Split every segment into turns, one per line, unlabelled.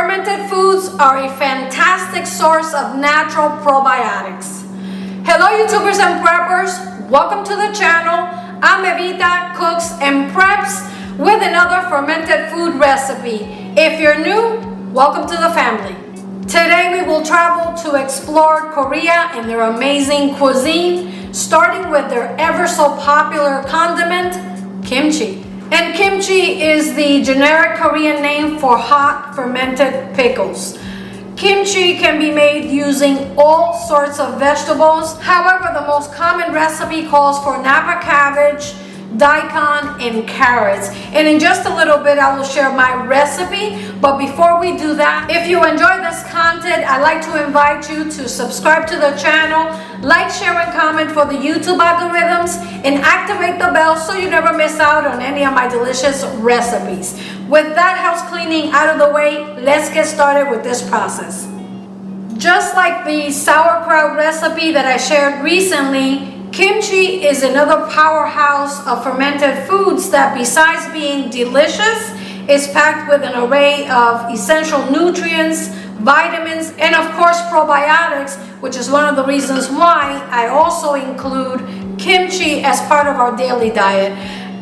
Fermented foods are a fantastic source of natural probiotics. Hello YouTubers and preppers, welcome to the channel. I'm Evita, cooks and preps with another fermented food recipe. If you're new, welcome to the family. Today we will travel to explore Korea and their amazing cuisine, starting with their ever so popular condiment, kimchi. And kimchi is the generic Korean name for hot fermented pickles. Kimchi can be made using all sorts of vegetables. However, the most common recipe calls for Napa cabbage, daikon, and carrots. And in just a little bit, I will share my recipe. But before we do that, if you enjoy this content, I'd like to invite you to subscribe to the channel, like, share, and comment for the YouTube algorithms, and activate the bell so you never miss out on any of my delicious recipes. With that house cleaning out of the way, let's get started with this process. Just like the sauerkraut recipe that I shared recently, kimchi is another powerhouse of fermented foods that, besides being delicious, is packed with an array of essential nutrients, vitamins, and of course probiotics, which is one of the reasons why I also include kimchi as part of our daily diet.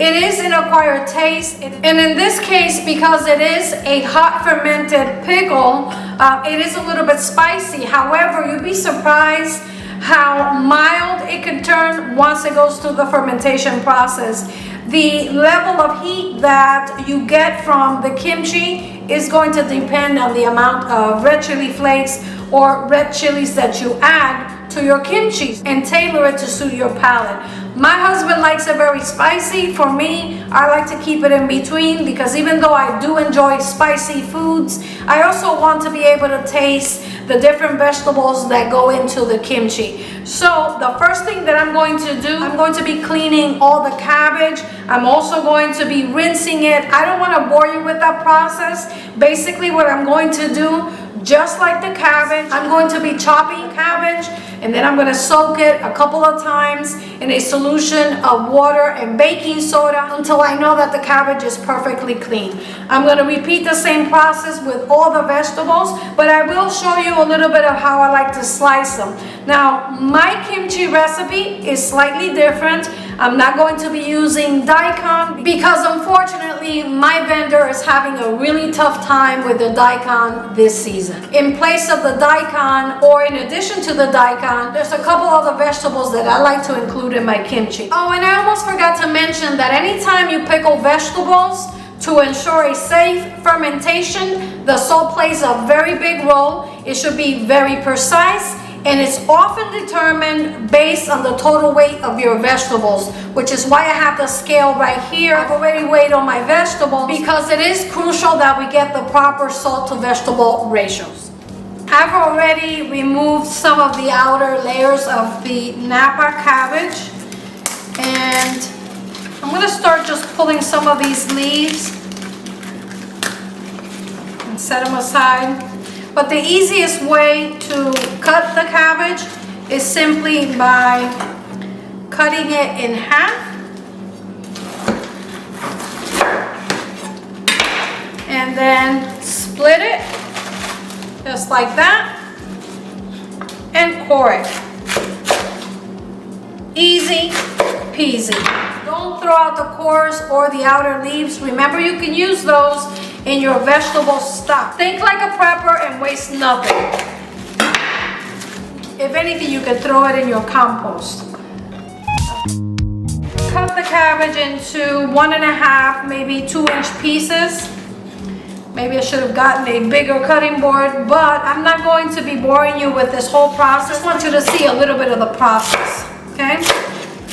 It is an acquired taste, and in this case, because it is a hot fermented pickle, it is a little bit spicy. However, you'd be surprised how mild it can turn once it goes through the fermentation process. The level of heat that you get from the kimchi is going to depend on the amount of red chili flakes or red chilies that you add to your kimchi and tailor it to suit your palate. My husband likes it very spicy. For me, I like to keep it in between because even though I do enjoy spicy foods, I also want to be able to taste the different vegetables that go into the kimchi. So the first thing that I'm going to do, I'm going to be cleaning all the cabbage. I'm also going to be rinsing it. I don't want to bore you with that process. Basically what I'm going to do, just like the cabbage, I'm going to be chopping cabbage, and then I'm going to soak it a couple of times in a solution of water and baking soda until I know that the cabbage is perfectly clean. I'm going to repeat the same process with all the vegetables, but I will show you a little bit of how I like to slice them. Now, my kimchi recipe is slightly different. I'm not going to be using daikon because unfortunately my vendor is having a really tough time with the daikon this season. In place of the daikon, or in addition to the daikon, there's a couple other vegetables that I like to include in my kimchi. Oh, and I almost forgot to mention that anytime you pickle vegetables, to ensure a safe fermentation, the salt plays a very big role. It should be very precise, and it's often determined based on the total weight of your vegetables, which is why I have the scale right here. I've already weighed on my vegetables because it is crucial that we get the proper salt to vegetable ratios. I've already removed some of the outer layers of the Napa cabbage, and I'm going to start just pulling some of these leaves and set them aside. But the easiest way to cut the cabbage is simply by cutting it in half. And then split it just like that and core it. Easy peasy. Don't throw out the cores or the outer leaves. Remember, you can use those in your vegetable stock. Think like a prepper and waste nothing. If anything, you can throw it in your compost. Cut the cabbage into 1.5, maybe 2-inch pieces. Maybe I should have gotten a bigger cutting board, but I'm not going to be boring you with this whole process. I just want you to see a little bit of the process, okay?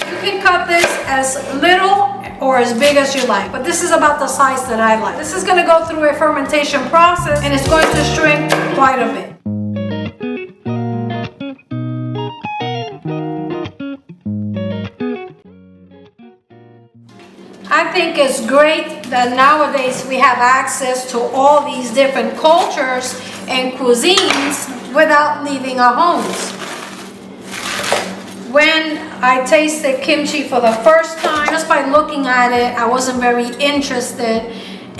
You can cut this as little or as big as you like, but this is about the size that I like. This is going to go through a fermentation process, and it's going to shrink quite a bit. I think it's great that nowadays we have access to all these different cultures and cuisines without leaving our homes. When I tasted kimchi for the first time, just by looking at it, I wasn't very interested,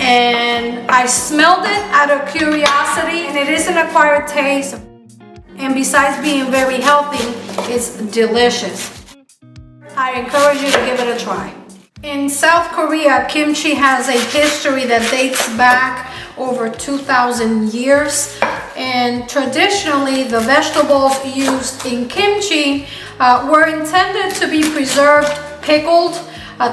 and I smelled it out of curiosity it is an acquired taste, and besides being very healthy, it's delicious. I encourage you to give it a try. In South Korea, kimchi has a history that dates back over 2,000 years. And traditionally, the vegetables used in kimchi were intended to be preserved, pickled,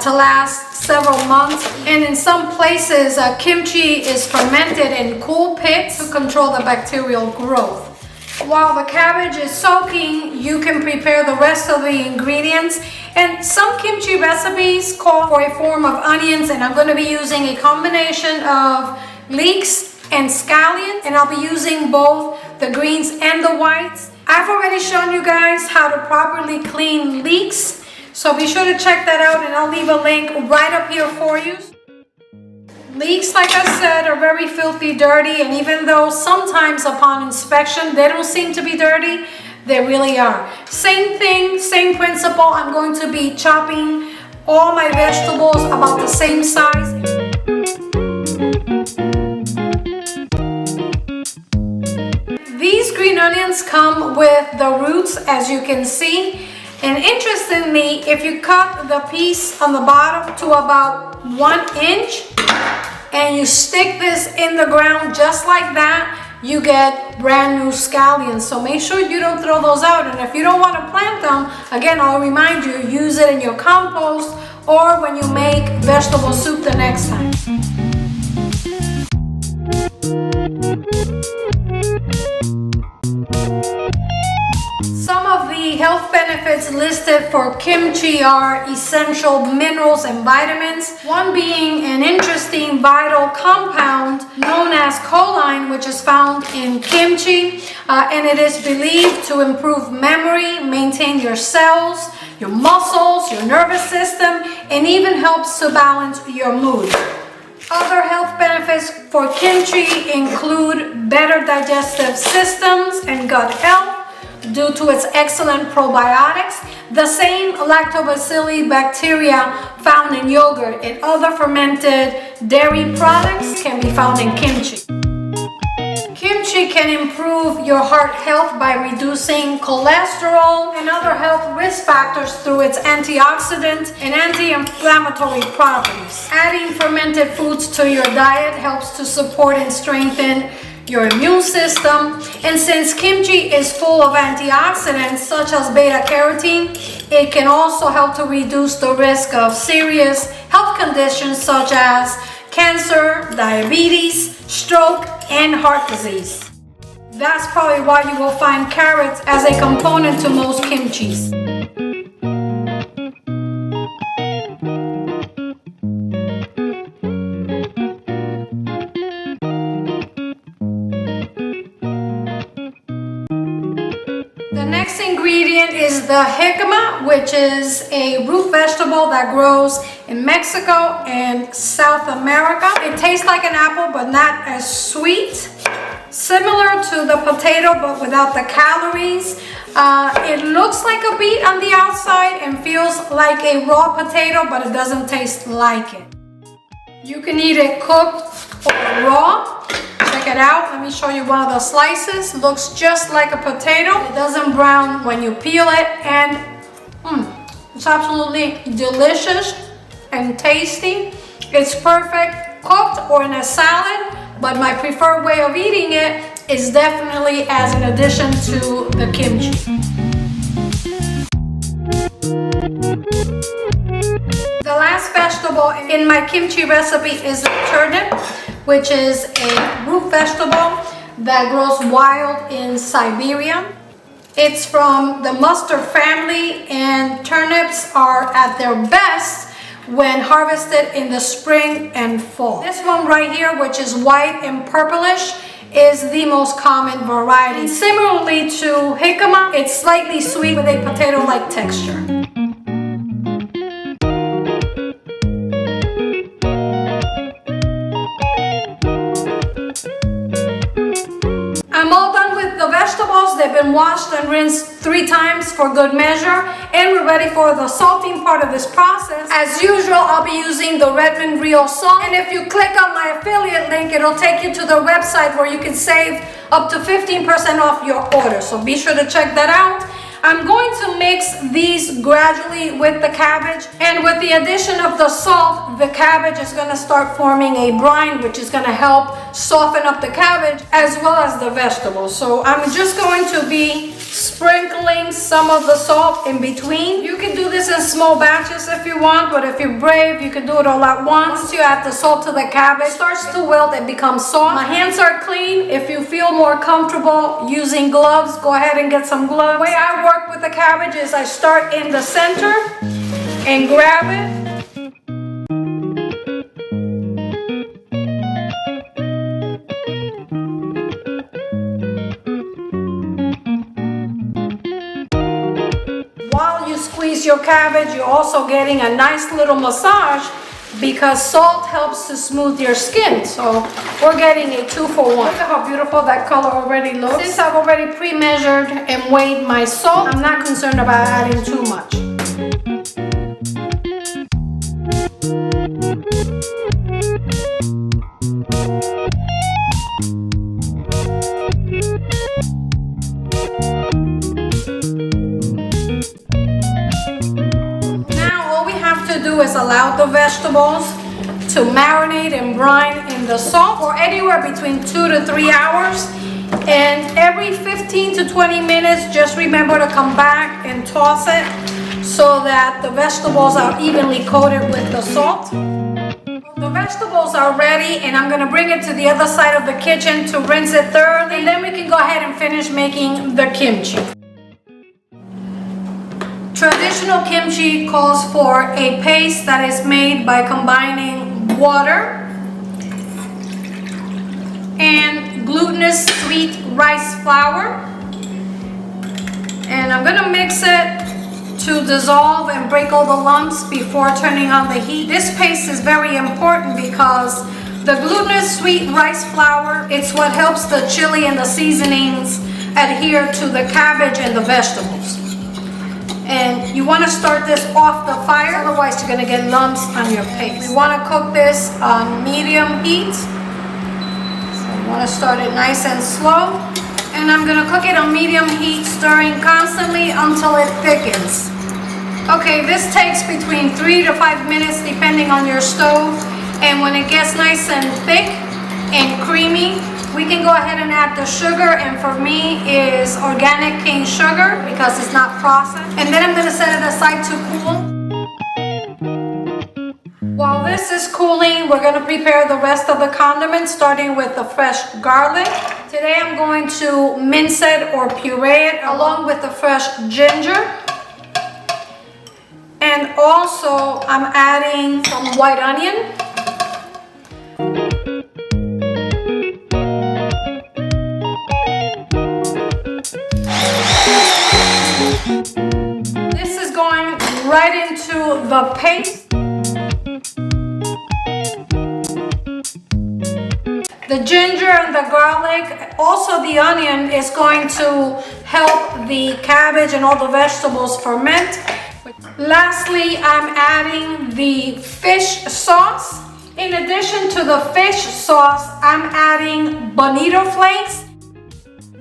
to last several months. And in some places, kimchi is fermented in cool pits to control the bacterial growth. While the cabbage is soaking, you can prepare the rest of the ingredients. And some kimchi recipes call for a form of onions, and I'm going to be using a combination of leeks and scallions, and I'll be using both the greens and the whites. I've already shown you guys how to properly clean leeks, so be sure to check that out, and I'll leave a link right up here for you. Leeks, like I said, are very filthy dirty, and even though sometimes upon inspection they don't seem to be dirty, they really are. Same thing, same principle. I'm going to be chopping all my vegetables about the same size. These green onions come with the roots, as you can see. And interestingly, if you cut the piece on the bottom to about 1 inch and you stick this in the ground just like that, you get brand new scallions. So make sure you don't throw those out. And if you don't want to plant them, again, I'll remind you, use it in your compost or when you make vegetable soup the next time. Some of the health benefits listed for kimchi are essential minerals and vitamins. One being an interesting vital compound known as choline, which is found in kimchi, and it is believed to improve memory, maintain your cells, your muscles, your nervous system, and even helps to balance your mood. Other health benefits for kimchi include better digestive systems and gut health due to its excellent probiotics. The same lactobacilli bacteria found in yogurt and other fermented dairy products can be found in kimchi. Kimchi can improve your heart health by reducing cholesterol and other health risk factors through its antioxidant and anti-inflammatory properties. Adding fermented foods to your diet helps to support and strengthen your immune system. And since kimchi is full of antioxidants such as beta-carotene, it can also help to reduce the risk of serious health conditions such as cancer, diabetes, stroke, and heart disease. That's probably why you will find carrots as a component to most kimchis. The next ingredient is the jicama, which is a root vegetable that grows in Mexico and South America. It tastes like an apple, but not as sweet. Similar to the potato, but without the calories. It looks like a beet on the outside and feels like a raw potato, but it doesn't taste like it. You can eat it cooked or raw. Check it out. Let me show you one of the slices. Looks just like a potato. It doesn't brown when you peel it, and it's absolutely delicious and tasty. It's perfect cooked or in a salad, but my preferred way of eating it is definitely as an addition to the kimchi. The last vegetable in my kimchi recipe is the turnip, which is a root vegetable that grows wild in Siberia. It's from the mustard family, and turnips are at their best when harvested in the spring and fall. This one right here, which is white and purplish, is the most common variety. Similarly to jicama, it's slightly sweet with a potato-like texture. I'm all done with with the vegetables. They've been washed and rinsed 3 times for good measure, and we're ready for the salting part of this process. As usual, I'll be using the Redmond Real salt, and if you click on my affiliate link, it'll take you to the website where you can save up to 15% off your order, so be sure to check that out. I'm going to mix these gradually with the cabbage, and with the addition of the salt, the cabbage is going to start forming a brine, which is going to help soften up the cabbage as well as the vegetables. So I'm just going to be sprinkling some of the salt in between. You can do this in small batches if you want, but if you're brave, you can do it all at once. Once you add the salt to the cabbage, it starts to wilt and becomes soft. My hands are clean. If you feel more comfortable using gloves, go ahead and get some gloves. The way I work with the cabbage is I start in the center and grab it. While you squeeze your cabbage, you're also getting a nice little massage because salt helps to smooth your skin. So we're getting a 2-for-1. Look at how beautiful that color already looks. Since I've already pre-measured and weighed my salt, I'm not concerned about adding too much. Is allow the vegetables to marinate and brine in the salt for anywhere between 2 to 3 hours, and every 15 to 20 minutes just remember to come back and toss it so that the vegetables are evenly coated with the salt. The vegetables are ready, and I'm going to bring it to the other side of the kitchen to rinse it thoroughly, and then we can go ahead and finish making the kimchi. Traditional kimchi calls for a paste that is made by combining water and glutinous sweet rice flour. And I'm going to mix it to dissolve and break all the lumps before turning on the heat. This paste is very important because the glutinous sweet rice flour, it's what helps the chili and the seasonings adhere to the cabbage and the vegetables. And you want to start this off the fire, otherwise you're going to get lumps on your paste. We want to cook this on medium heat. So you want to start it nice and slow. And I'm going to cook it on medium heat, stirring constantly until it thickens. Okay, this takes between 3 to 5 minutes depending on your stove. And when it gets nice and thick and creamy, we can go ahead and add the sugar, and for me is organic cane sugar because it's not processed. And then I'm going to set it aside to cool. While this is cooling, we're going to prepare the rest of the condiments, starting with the fresh garlic. Today I'm going to mince it or puree it along with the fresh ginger. And also I'm adding some white onion. This is going right into the paste. The ginger and the garlic, also the onion, is going to help the cabbage and all the vegetables ferment. Lastly, I'm adding the fish sauce. In addition to the fish sauce, I'm adding bonito flakes.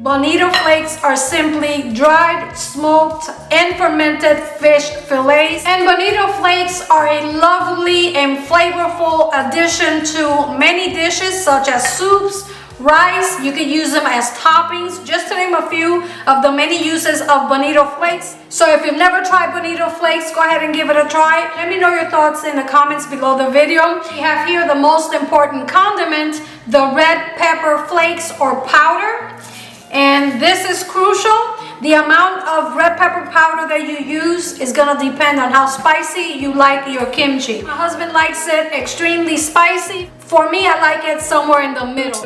Bonito flakes are simply dried, smoked, and fermented fish fillets. And bonito flakes are a lovely and flavorful addition to many dishes such as soups, rice. You can use them as toppings, just to name a few of the many uses of bonito flakes. So if you've never tried bonito flakes, go ahead and give it a try. Let me know your thoughts in the comments below the video. We have here the most important condiment, the red pepper flakes or powder. And this is crucial. The amount of red pepper powder that you use is gonna depend on how spicy you like your kimchi. My husband likes it extremely spicy. For me, I like it somewhere in the middle.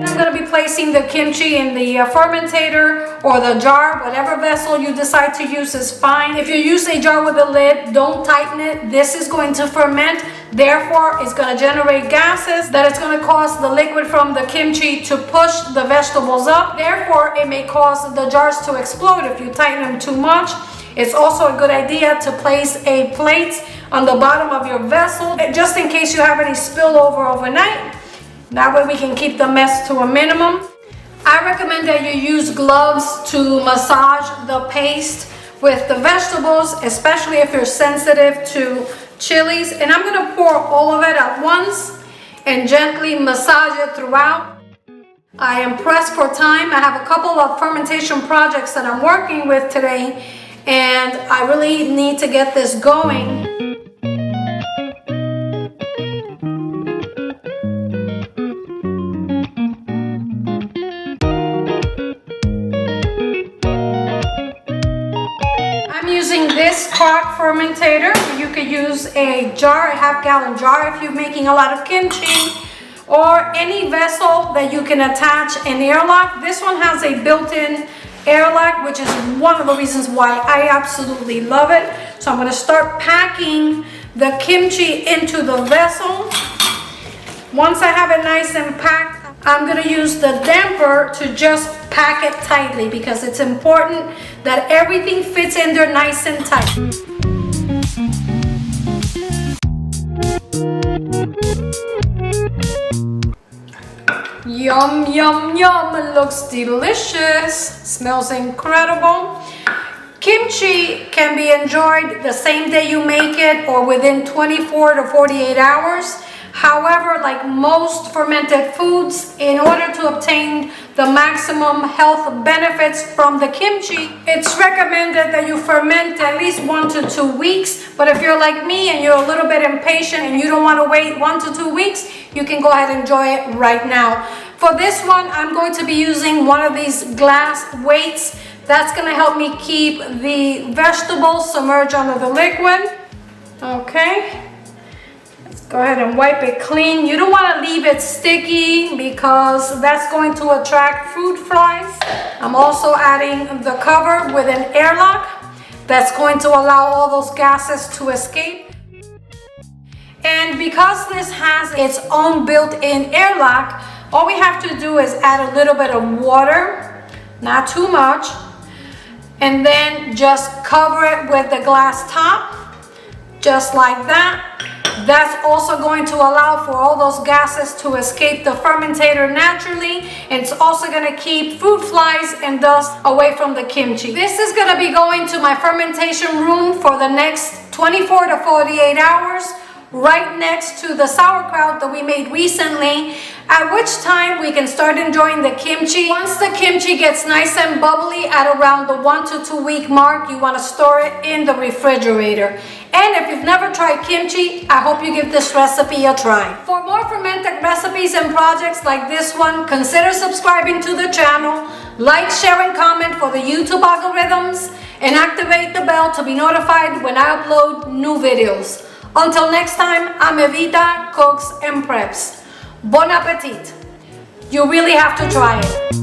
I'm gonna be placing the kimchi in the fermentator or the jar. Whatever vessel you decide to use is fine. If you use a jar with a lid, don't tighten it. This is going to ferment Therefore, it's going to generate gases that it's going to cause the liquid from the kimchi to push the vegetables up. Therefore, it may cause the jars to explode if you tighten them too much. It's also a good idea to place a plate on the bottom of your vessel, just in case you have any spillover overnight. That way we can keep the mess to a minimum. I recommend that you use gloves to massage the paste with the vegetables, especially if you're sensitive to chilies. And I'm going to pour all of it at once and gently massage it throughout. I am pressed for time. I have a couple of fermentation projects that I'm working with today, and I really need to get this going. I'm using this crock fermentator. You could use a jar, a half-gallon jar if you're making a lot of kimchi, or any vessel that you can attach an airlock. This one has a built-in airlock, which is one of the reasons why I absolutely love it. So I'm going to start packing the kimchi into the vessel. Once I have it nice and packed, I'm going to use the damper to just pack it tightly, because it's important that everything fits in there nice and tight. Yum, yum, yum. It looks delicious. Smells incredible. Kimchi can be enjoyed the same day you make it or within 24 to 48 hours. However, like most fermented foods, in order to obtain the maximum health benefits from the kimchi, it's recommended that you ferment at least 1 to 2 weeks. But if you're like me and you're a little bit impatient and you don't want to wait 1 to 2 weeks, you can go ahead and enjoy it right now. For this one, I'm going to be using one of these glass weights. That's going to help me keep the vegetables submerged under the liquid. Okay. Go ahead and wipe it clean. You don't want to leave it sticky because that's going to attract fruit flies. I'm also adding the cover with an airlock that's going to allow all those gases to escape. And because this has its own built-in airlock, all we have to do is add a little bit of water, not too much, and then just cover it with the glass top, just like that. That's also going to allow for all those gases to escape the fermentator naturally. And it's also going to keep fruit flies and dust away from the kimchi. This is going to be going to my fermentation room for the next 24 to 48 hours, right next to the sauerkraut that we made recently, at which time we can start enjoying the kimchi. Once the kimchi gets nice and bubbly at around the 1 to 2 week mark, you want to store it in the refrigerator. And if you've never tried kimchi, I hope you give this recipe a try. For more fermented recipes and projects like this one, consider subscribing to the channel, like, share, and comment for the YouTube algorithms, and activate the bell to be notified when I upload new videos. Until next time, I'm Evita, Cooks and Preps. Bon appetit! You really have to try it.